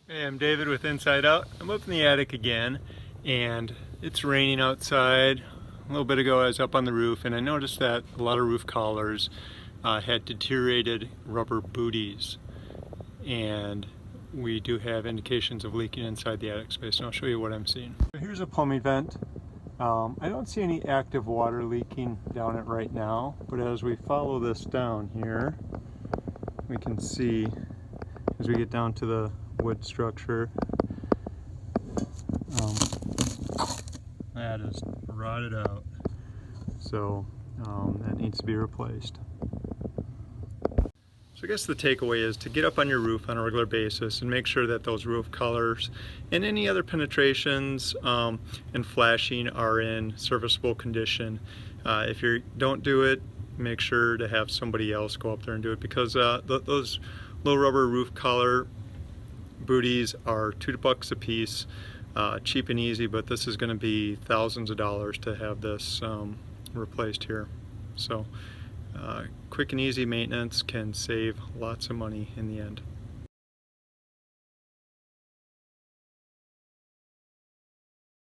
Hey, I'm David with Inside Out. I'm up in the attic again, and it's raining outside. A little bit ago I was up on the roof, and I noticed that a lot of roof collars had deteriorated rubber booties, and we do have indications of leaking inside the attic space, and I'll show you what I'm seeing. Here's a plumbing vent. I don't see any active water leaking down it right now, but as we follow this down here, we can see as we get down to the wood structure, that is rotted out, so that needs to be replaced. So I guess the takeaway is to get up on your roof on a regular basis and make sure that those roof colors and any other penetrations and flashing are in serviceable condition. If you don't do it, make sure to have somebody else go up there and do it, because those low rubber roof collar booties are $2 a piece, cheap and easy, but this is going to be thousands of dollars to have this replaced here. So quick and easy maintenance can save lots of money in the end.